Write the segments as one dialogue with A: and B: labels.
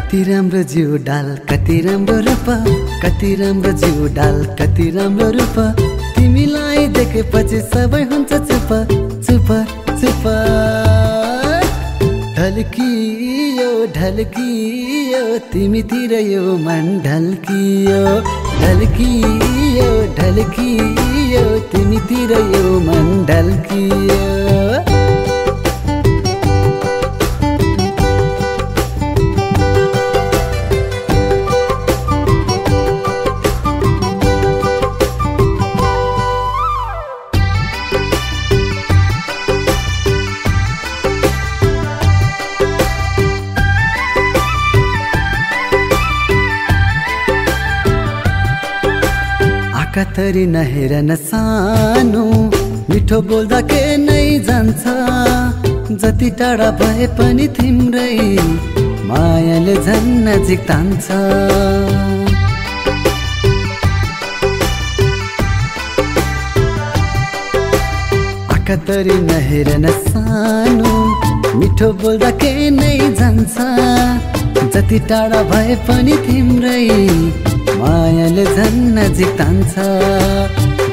A: कति राम्रो जिउ डाल कति राम्रो रूप, कति राम्रो जिउ डाल कति राम्रो रूप। तिमीलाई देखेपछि सबै हुन्छ चुप चुप चुप। ढल्कियो ढल्कियो तिमीतिर यो मन ढल्कियो, ढल्कियो ढल्कियो तिमीतिर यो मन ढल्कियो। कतरी नहेर न सानो मिठो बोल्दा के नै जान्छ। जति टाढा भए पनि तिम्रै मायाले झन् नजिक तान्छ। कतरी नहेर न सानो मिठो बोल्दा के नै जान्छ। जति टाढा भए पनि तिम्रै मायाले झन् नजिक तान्छ।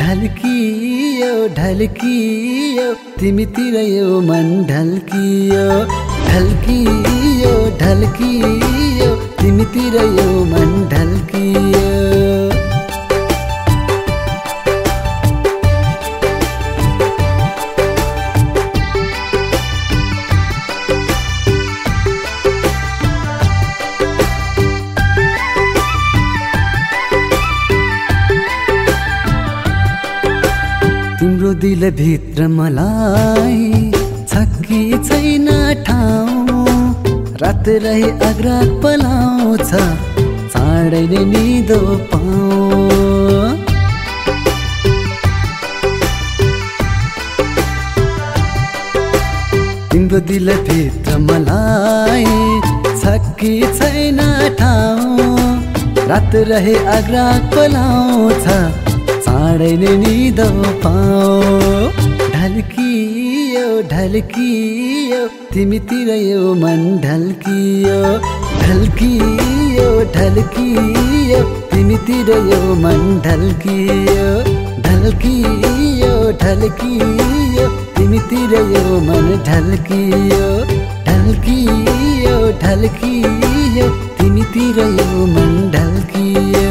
A: ढल्कियो ढल्कियो तिमीतिर यो मन ढल्कियो, ढल्कियो ढल्कियो तिमीतिर यो मन ढल्कियो। तिम्रो दिल भित्र मलाई छक्की छैन ठाउँ। रात रही अग्रात पलाउँछ चाँडै नै निदो पाऊँ। तिम्रो दिल भित्र मलाई छक्की छैन ठाउँ। रात रही अग्रात पलाउँछ चाँडै नै निदो पाऊँ। ढल्कियो ढल्कियो तिमीतिर यो मन ढल्कियो, ढल्कियो ढल्कियो तिमीतिर यो मन ढल्कियो, ढल्कियो ढल्कियो तिमीतिर यो मन ढल्कियो, ढल्कियो ढल्कियो तिमीतिर यो मन ढल्कियो।